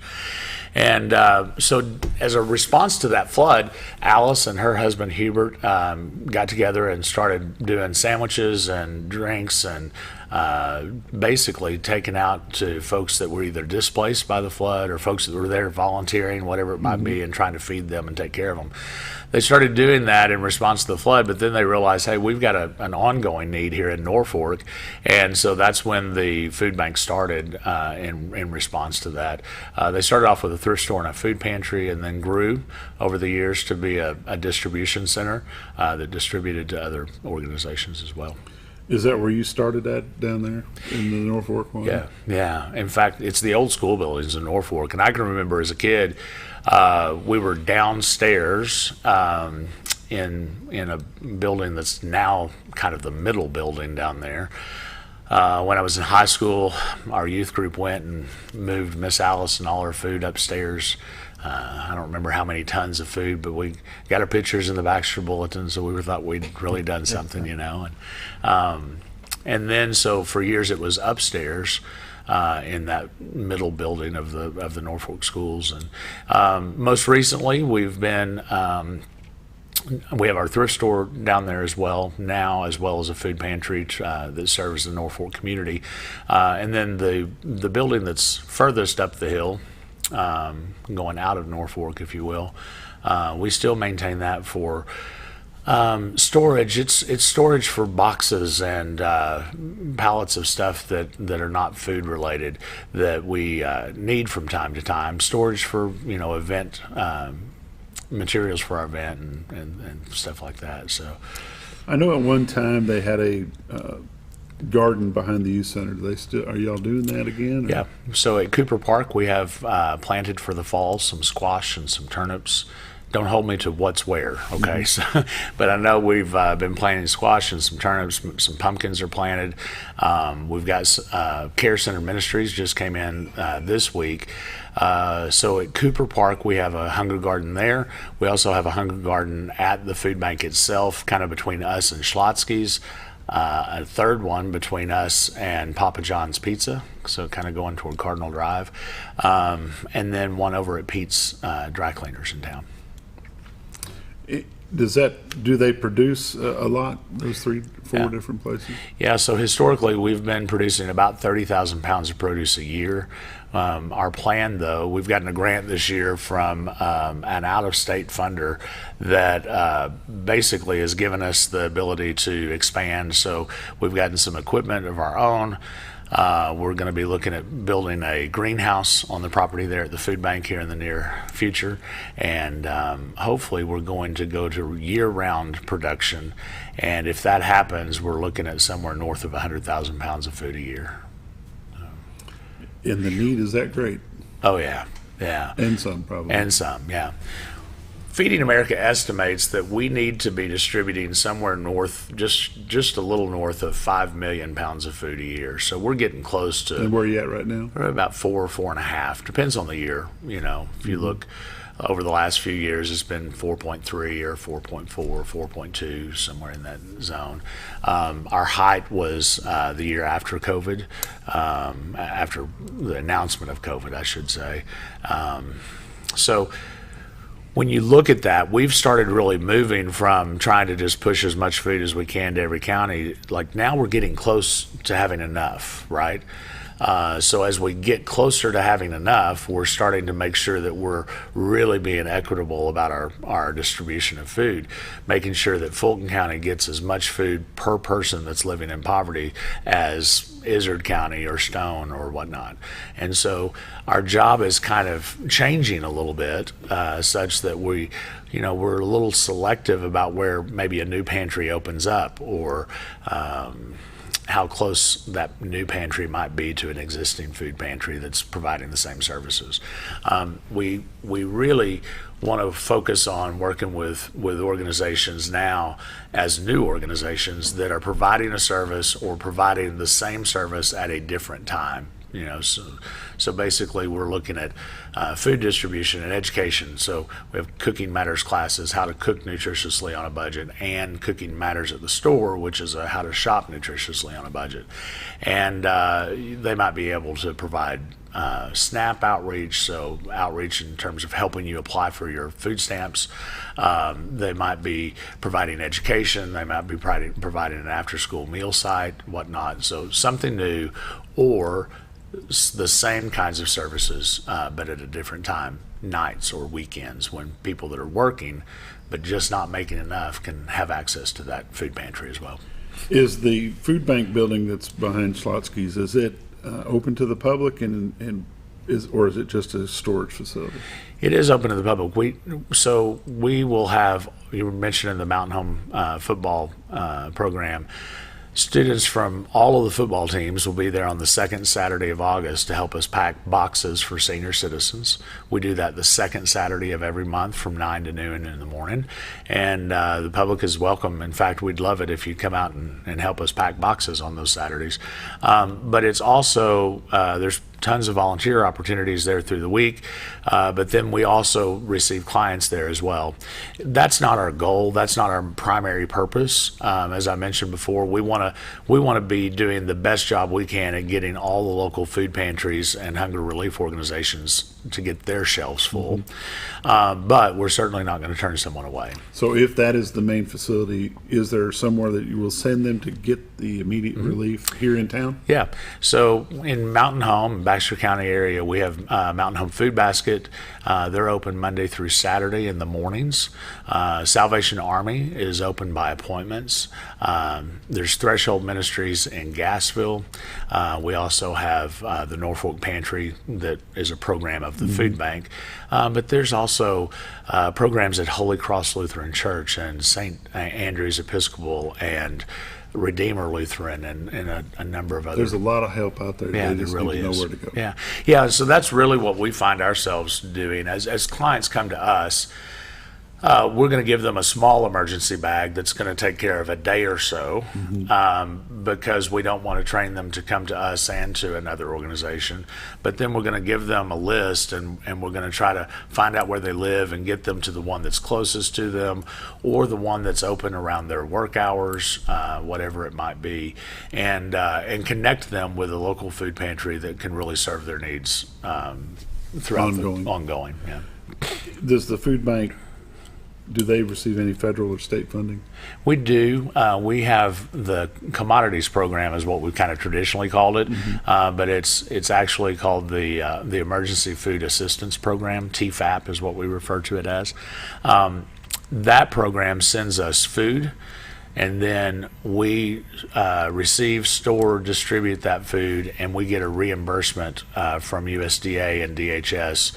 And so as a response to that flood, Alice and her husband Hubert got together and started doing sandwiches and drinks and basically taking out to folks that were either displaced by the flood or folks that were there volunteering, whatever it might be, and trying to feed them and take care of them. They started doing that in response to the flood, but then they realized, hey, we've got an ongoing need here in Norfolk, and so that's when the food bank started in response to that. They started off with a thrift store and a food pantry, and then grew over the years to be a distribution center that distributed to other organizations as well. Is that where you started at down there in the Norfolk one? Yeah. In fact, it's the old school buildings in Norfolk, and I can remember as a kid, we were downstairs in a building that's now kind of the middle building down there. When I was in high school, our youth group went and moved Miss Alice and all her food upstairs. I don't remember how many tons of food, but we got our pictures in the Baxter Bulletin, so we thought we'd really done something, you know. And then so for years it was upstairs in that middle building of the Norfolk schools. And most recently we've been we have our thrift store down there as well now, as well as a food pantry that serves the Norfolk community. And then the building that's furthest up the hill, going out of Norfolk, if you will, we still maintain that for storage. It's storage for boxes and pallets of stuff that are not food related that we need from time to time. Storage for event materials for our event and stuff like that. So I know at one time they had a garden behind the youth center. Do they still? Are y'all doing that again? Or? Yeah. So at Cooper Park, we have planted for the fall some squash and some turnips don't hold me to what's where, okay? So, but I know we've been planting squash and some turnips, some pumpkins are planted. We've got Care Center Ministries just came in this week. So at Cooper Park, we have a hunger garden there. We also have a hunger garden at the food bank itself, kind of between us and Schlotsky's. A third one between us and Papa John's Pizza, so kind of going toward Cardinal Drive, and then one over at Pete's Dry Cleaners in town. Do they produce a lot, those 3-4 different places? Yeah, so historically we've been producing about 30,000 pounds of produce a year. Our plan, though, we've gotten a grant this year from an out-of-state funder that basically has given us the ability to expand. So we've gotten some equipment of our own. We're going to be looking at building a greenhouse on the property there at the food bank here in the near future, and hopefully we're going to go to year-round production, and if that happens, we're looking at somewhere north of 100,000 pounds of food a year. And the need is that great? Oh, yeah. And some, probably. And some, yeah. Feeding America estimates that we need to be distributing somewhere north, just a little north of 5 million pounds of food a year. So we're getting close to. And where are you at right now? We're about 4.5. Depends on the year. You know, if you look over the last few years, it's been 4.3 or 4.4, 4.2, somewhere in that zone. Our height was the year after COVID, after the announcement of COVID, I should say. So when you look at that, we've started really moving from trying to just push as much food as we can to every county. Like now we're getting close to having enough, right? So as we get closer to having enough, we're starting to make sure that we're really being equitable about our distribution of food, making sure that Fulton County gets as much food per person that's living in poverty as Izard County or Stone or whatnot. And so our job is kind of changing a little bit, such that we're a little selective about where maybe a new pantry opens up, or how close that new pantry might be to an existing food pantry that's providing the same services. We really want to focus on working with organizations now as new organizations that are providing a service or providing the same service at a different time. So basically we're looking at food distribution and education. So we have Cooking Matters classes, how to cook nutritiously on a budget, and Cooking Matters at the store, which is how to shop nutritiously on a budget. And they might be able to provide SNAP outreach, so outreach in terms of helping you apply for your food stamps. They might be providing education. They might be providing an after-school meal site, whatnot. So something new, or the same kinds of services, but at a different time, nights or weekends, when people that are working but just not making enough can have access to that food pantry as well. Is the food bank building that's behind Schlotsky's, is it open to the public, or is it just a storage facility? It is open to the public. We will have, you were mentioning the Mountain Home football program. Students from all of the football teams will be there on the second Saturday of August to help us pack boxes for senior citizens. We do that the second Saturday of every month from 9 to noon in the morning. And the public is welcome. In fact, we'd love it if you'd come out and help us pack boxes on those Saturdays. But it's also, there's tons of volunteer opportunities there through the week, but then we also receive clients there as well. That's not our goal. That's not our primary purpose. As I mentioned before, we want to be doing the best job we can at getting all the local food pantries and hunger relief organizations to get their shelves full. But we're certainly not going to turn someone away. So if that is the main facility, is there somewhere that you will send them to get the immediate relief here in town? Yeah. So in Mountain Home, Baxter County area, we have Mountain Home Food Basket. They're open Monday through Saturday in the mornings. Salvation Army is open by appointments. There's Threshold Ministries in Gassville. We also have the Norfolk Pantry that is a program of the food bank. But there's also programs at Holy Cross Lutheran Church and St. Andrew's Episcopal and Redeemer Lutheran and a number of other. There's a lot of help out there. Yeah, they just there really need to is. know where to go. Yeah. So that's really what we find ourselves doing as clients come to us. We're going to give them a small emergency bag that's going to take care of a day or so, because we don't want to train them to come to us and to another organization. But then we're going to give them a list, and we're going to try to find out where they live and get them to the one that's closest to them, or the one that's open around their work hours, whatever it might be, and connect them with a local food pantry that can really serve their needs throughout ongoing. Yeah. Does the food bank, do they receive any federal or state funding? We do. We have the commodities program is what we've kind of traditionally called it, but it's actually called the Emergency Food Assistance Program. TFAP is what we refer to it as. That program sends us food, and then we receive, store, distribute that food, and we get a reimbursement from USDA and DHS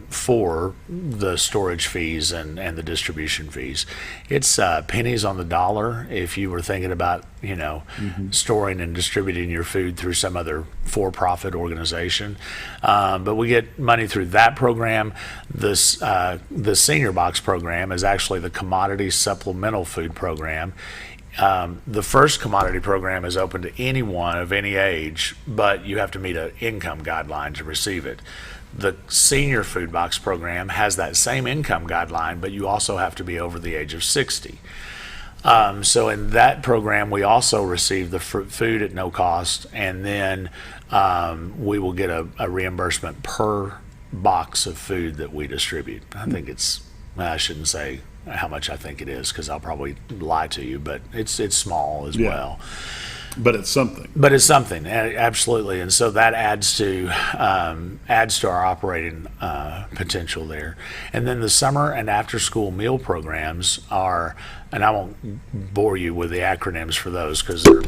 for the storage fees and the distribution fees. It's pennies on the dollar if you were thinking about, storing and distributing your food through some other for-profit organization. But we get money through that program. The Senior Box program is actually the Commodity Supplemental Food Program. The first commodity program is open to anyone of any age, but you have to meet an income guideline to receive it. The Senior Food Box program has that same income guideline, but you also have to be over the age of 60. So in that program, we also receive the food at no cost, and then we will get a reimbursement per box of food that we distribute. I think I shouldn't say how much I think it is, because I'll probably lie to you, but it's small as well. But it's something. But it's something, absolutely, and so that adds to our operating potential there. And then the summer and after-school meal programs are, and I won't bore you with the acronyms for those because they're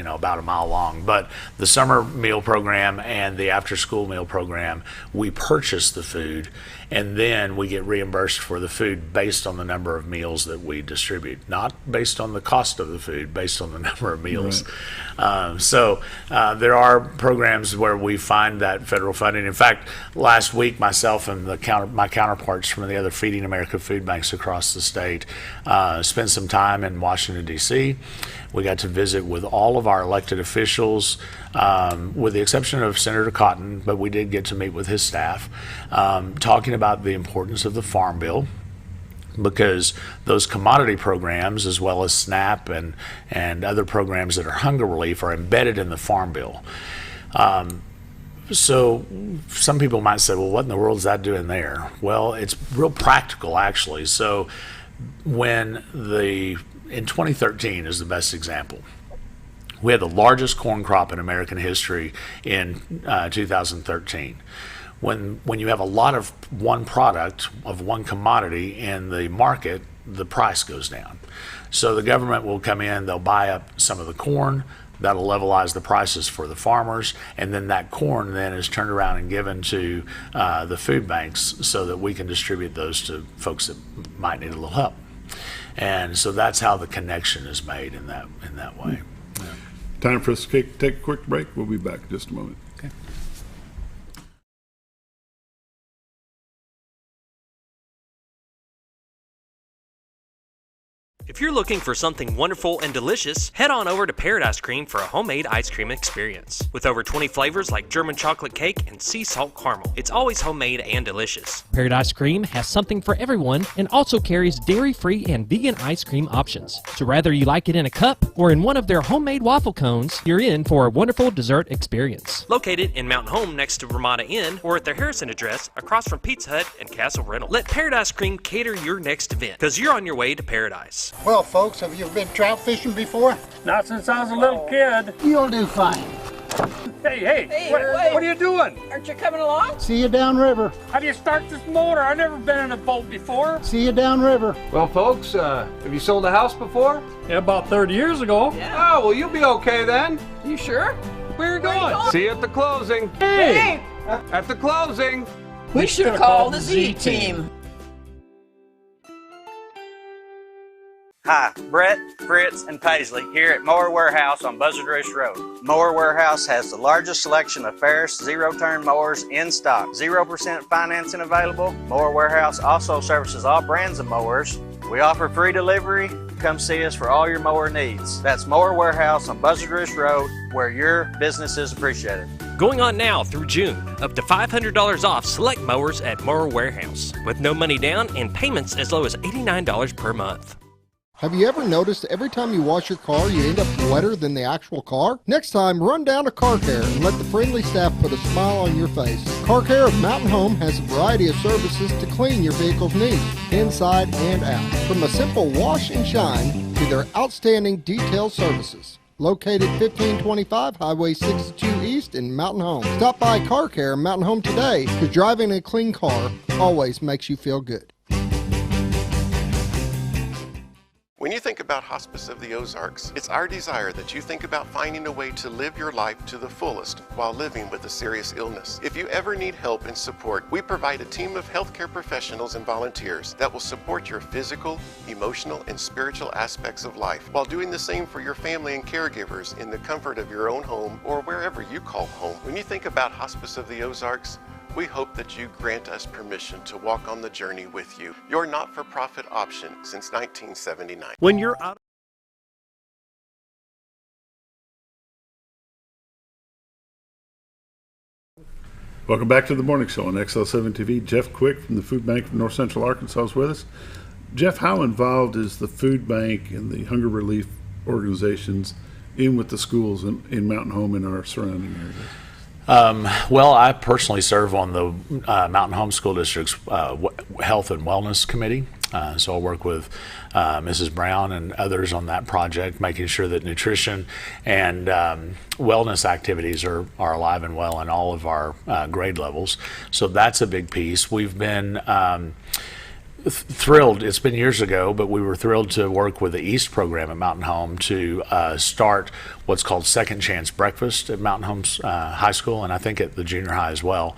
about a mile long. But the summer meal program and the after-school meal program, we purchase the food, and then we get reimbursed for the food based on the number of meals that we distribute, not based on the cost of the food, based on the number of meals. Right. So there are programs where we find that federal funding. In fact, last week, myself and my counterparts from the other Feeding America food banks across the state spent some time in Washington, D.C. We got to visit with all of our elected officials, with the exception of Senator Cotton, but we did get to meet with his staff, talking about the importance of the Farm Bill, because those commodity programs, as well as SNAP and other programs that are hunger relief, are embedded in the Farm Bill. So some people might say, well, what in the world is that doing there? Well, it's real practical, actually. So in 2013 is the best example. We had the largest corn crop in American history in 2013. When you have a lot of one product, of one commodity in the market, the price goes down. So the government will come in, they'll buy up some of the corn, that'll levelize the prices for the farmers, and then that corn then is turned around and given to the food banks so that we can distribute those to folks that might need a little help. And so that's how the connection is made in that way. Yeah. Time for us to take a quick break. We'll be back in just a moment. Okay. If you're looking for something wonderful and delicious, head on over to Paradise Cream for a homemade ice cream experience. With over 20 flavors like German chocolate cake and sea salt caramel, it's always homemade and delicious. Paradise Cream has something for everyone and also carries dairy-free and vegan ice cream options. So whether you like it in a cup or in one of their homemade waffle cones, you're in for a wonderful dessert experience. Located in Mountain Home next to Ramada Inn or at their Harrison address across from Pizza Hut and Castle Rental. Let Paradise Cream cater your next event, because you're on your way to paradise. Well, folks, have you been trout fishing before? Not since I was a little kid. You'll do fine. Hey, what are you doing? Aren't you coming along? See you downriver. How do you start this motor? I've never been in a boat before. See you downriver. Well, folks, have you sold a house before? Yeah, about 30 years ago. Yeah. Oh, well, you'll be okay then. You sure? Where are you going? See you at the closing. Hey! At the closing. We should have called the Z-Team. Hi, Brett, Fritz, and Paisley here at Mower Warehouse on Buzzard Roost Road. Mower Warehouse has the largest selection of Ferris zero-turn mowers in stock. 0% financing available. Mower Warehouse also services all brands of mowers. We offer free delivery. Come see us for all your mower needs. That's Mower Warehouse on Buzzard Roost Road, where your business is appreciated. Going on now through June. Up to $500 off select mowers at Mower Warehouse, with no money down and payments as low as $89 per month. Have you ever noticed every time you wash your car, you end up wetter than the actual car? Next time, run down to Car Care and let the friendly staff put a smile on your face. Car Care of Mountain Home has a variety of services to clean your vehicle's needs, inside and out. From a simple wash and shine to their outstanding detail services. Located 1525 Highway 62 East in Mountain Home. Stop by Car Care in Mountain Home today, because driving a clean car always makes you feel good. When you think about Hospice of the Ozarks, it's our desire that you think about finding a way to live your life to the fullest while living with a serious illness. If you ever need help and support, we provide a team of healthcare professionals and volunteers that will support your physical, emotional, and spiritual aspects of life while doing the same for your family and caregivers in the comfort of your own home or wherever you call home. When you think about Hospice of the Ozarks, we hope that you grant us permission to walk on the journey with you. Your not-for-profit option since 1979. When you're out Welcome back to the morning show on XL7-TV. Jeff Quick from the Food Bank of North Central Arkansas is with us. Jeff, how involved is the Food Bank and the hunger relief organizations in with the schools in Mountain Home and our surrounding areas? Well, I personally serve on the Mountain Home School District's Health and Wellness Committee. So I work with Mrs. Brown and others on that project, making sure that nutrition and wellness activities are alive and well in all of our grade levels. So that's a big piece. We've been thrilled. It's been years ago, but we were thrilled to work with the East program at Mountain Home to start what's called Second Chance Breakfast at Mountain Home's high school, and I think at the junior high as well.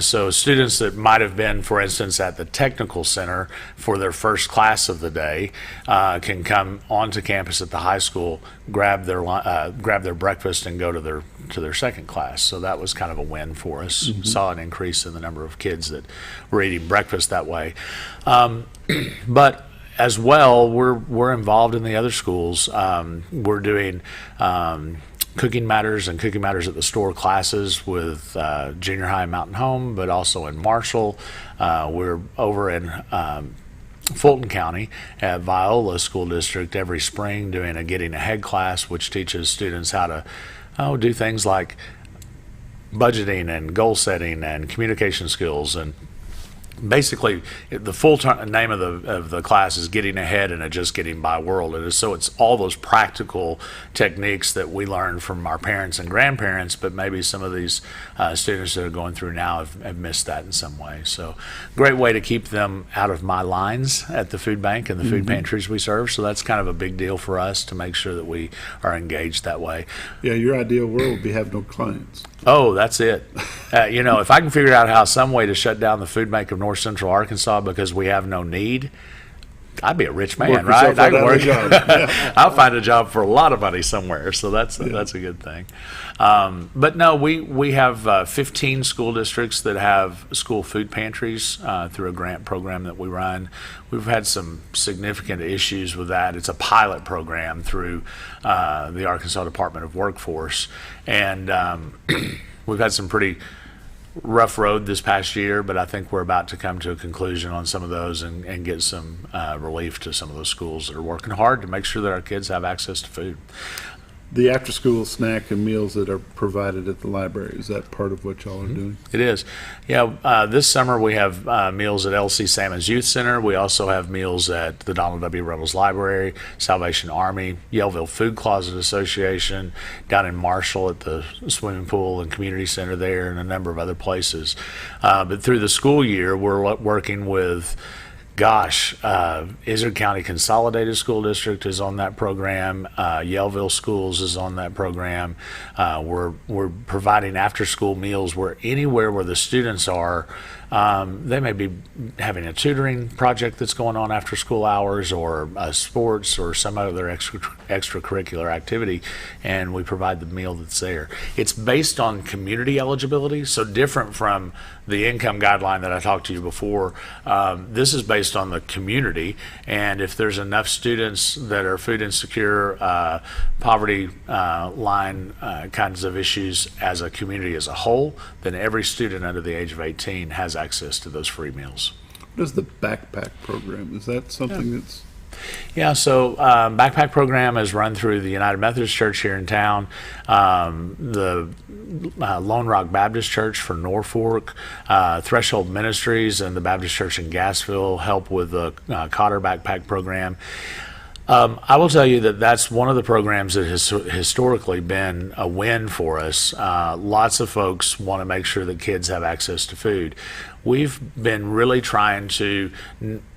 So students that might have been, for instance, at the technical center for their first class of the day can come onto campus at the high school, grab their breakfast, and go to their second class. So that was kind of a win for us. Mm-hmm. Saw an increase in the number of kids that were eating breakfast that way. But as well, we're involved in the other schools. We're doing Cooking Matters and Cooking Matters at the Store classes with junior high Mountain Home, but also in Marshall. We're over in Fulton County at Viola School District every spring doing a Getting Ahead class, which teaches students how to do things like budgeting and goal setting and communication skills. And basically, the full name of the class is Getting Ahead in a Just Getting By World. And so it's all those practical techniques that we learned from our parents and grandparents, but maybe some of these students that are going through now have missed that in some way. So great way to keep them out of my lines at the food bank and the food pantries we serve. So that's kind of a big deal for us to make sure that we are engaged that way. Yeah, your ideal world would be have no clients. Oh, that's it. If I can figure out how some way to shut down the food bank of North Central Arkansas because we have no need, I'd be a rich man, right? I can work. I'll find a job for a lot of money somewhere. So that's a good thing. But no, we have 15 school districts that have school food pantries through a grant program that we run. We've had some significant issues with that. It's a pilot program through the Arkansas Department of Workforce, and we've had some pretty rough road this past year, but I think we're about to come to a conclusion on some of those and get some relief to some of those schools that are working hard to make sure that our kids have access to food. The after-school snack and meals that are provided at the library, is that part of what y'all are doing? It is. Yeah, this summer we have meals at LC Salmon's Youth Center. We also have meals at the Donald W. Reynolds Library, Salvation Army, Yellville Food Closet Association, down in Marshall at the swimming pool and community center there, and a number of other places. But through the school year, we're working with Izard County Consolidated School District is on that program. Yellville Schools is on that program. We're providing after-school meals anywhere where the students are They may be having a tutoring project that's going on after school hours, or sports, or some other extracurricular activity, and we provide the meal that's there. It's based on community eligibility, so different from the income guideline that I talked to you before. This is based on the community, and if there's enough students that are food insecure, poverty line kinds of issues as a community as a whole, then every student under the age of 18 has access to those free meals. What is the backpack program? Is that something that's... Yeah, so backpack program is run through the United Methodist Church here in town, the Lone Rock Baptist Church for Norfolk, Threshold Ministries and the Baptist Church in Gassville help with the Cotter backpack program. I will tell you that that's one of the programs that has historically been a win for us. Lots of folks want to make sure that kids have access to food. We've been really trying to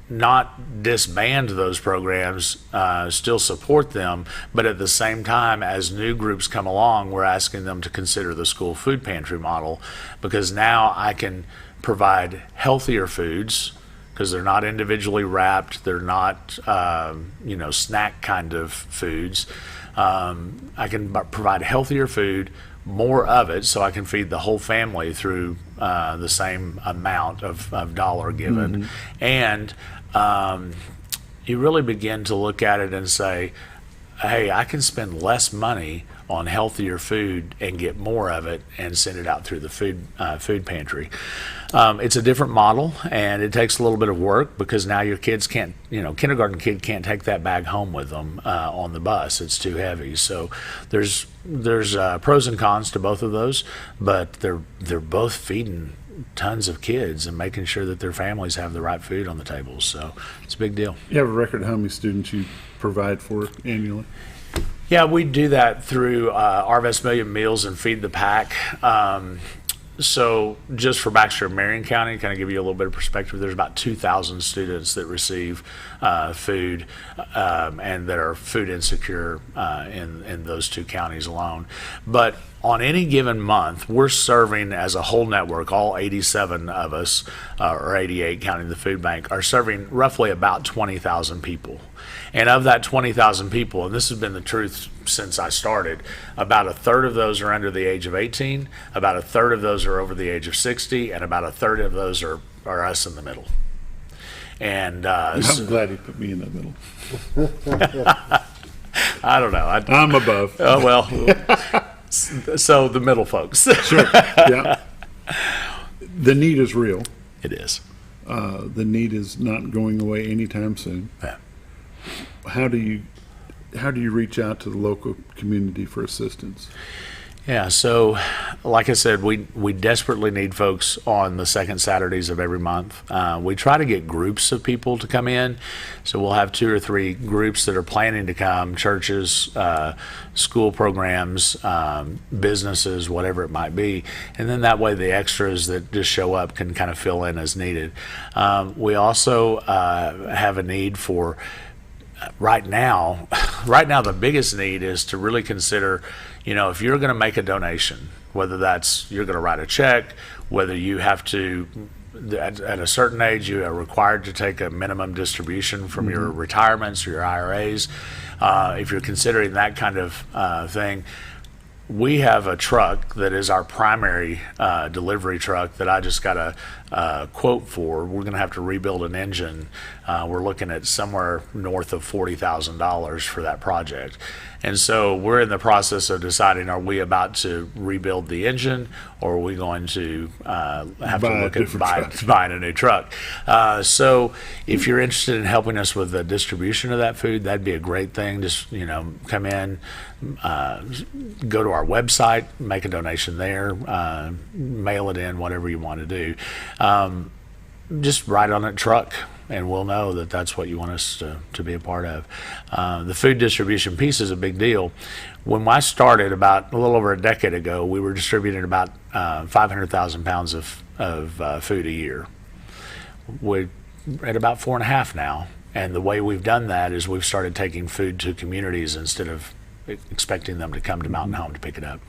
not disband those programs, still support them, but at the same time, as new groups come along, we're asking them to consider the school food pantry model, because now I can provide healthier foods, because they're not individually wrapped, they're not snack kind of foods. I can provide healthier food, more of it, so I can feed the whole family through the same amount of dollar given. And you really begin to look at it and say, hey, I can spend less money on healthier food and get more of it and send it out through the food pantry. It's a different model, and it takes a little bit of work, because now your kids can't, kindergarten kid can't take that bag home with them on the bus. It's too heavy. So there's pros and cons to both of those, but they're both feeding tons of kids and making sure that their families have the right food on the table. So it's a big deal. You have a record of how many students you provide for annually? Yeah, we do that through Arvest Million Meals and Feed the Pack. So just for Baxter and Marion County, kind of give you a little bit of perspective, there's about 2,000 students that receive food and that are food insecure in those two counties alone. But on any given month, we're serving as a whole network, all 87 of us, or 88 counting the food bank, are serving roughly about 20,000 people. And of that 20,000 people, and this has been the truth since I started, about a third of those are under the age of 18, about a third of those are over the age of 60, and about a third of those are us in the middle. And I'm glad you put me in the middle. I don't know. I'm above. Oh, well, so the middle folks. Sure, yeah. The need is real. It is. The need is not going away anytime soon. Yeah. How do you reach out to the local community for assistance? Yeah, so like I said, we desperately need folks on the second Saturdays of every month. We try to get groups of people to come in, so we'll have 2 or 3 groups that are planning to come, churches, school programs, businesses, whatever it might be, and then that way the extras that just show up can kind of fill in as needed. We also have a need for right now the biggest need is to really consider, if you're going to make a donation, whether that's you're going to write a check, whether you have to, at a certain age, you are required to take a minimum distribution from your retirements or your IRAs. If you're considering that kind of thing, we have a truck that is our primary delivery truck that I just got a quote for. We're going to have to rebuild an engine. We're looking at somewhere north of $40,000 for that project. And so we're in the process of deciding, are we about to rebuild the engine, or are we going to have to look at buying a new truck? So if you're interested in helping us with the distribution of that food, that'd be a great thing. Just, come in, go to our website, make a donation there, mail it in, whatever you want to do. Just ride on that truck, and we'll know that that's what you want us to be a part of. The food distribution piece is a big deal. When I started about a little over a decade ago, we were distributing about 500,000 pounds of food a year. We're at about 4.5 now, and the way we've done that is we've started taking food to communities instead of expecting them to come to Mountain Home to pick it up.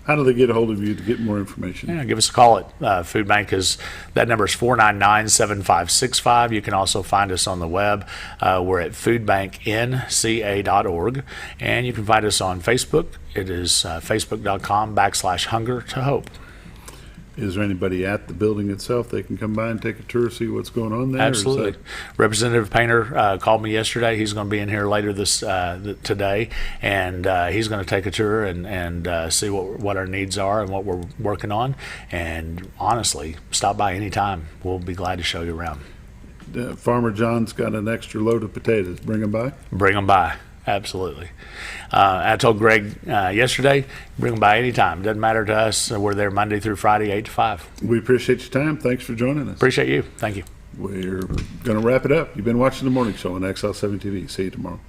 How do they get a hold of you to get more information? Yeah, give us a call at Food Bank. That number is 499-7565. You can also find us on the web. We're at foodbanknca.org, and you can find us on Facebook. It is facebook.com/hunger to hope. Is there anybody at the building itself they can come by and take a tour, see what's going on there? Absolutely. Representative Painter called me yesterday. He's going to be in here later today, and he's going to take a tour and see what our needs are and what we're working on. And honestly, stop by anytime. We'll be glad to show you around. Farmer John's got an extra load of potatoes. Bring them by? Bring them by. Absolutely. I told Greg yesterday, bring them by anytime. Doesn't matter to us. We're there Monday through Friday, 8 to 5. We appreciate your time. Thanks for joining us. Appreciate you. Thank you. We're going to wrap it up. You've been watching The Morning Show on XL7-TV. See you tomorrow.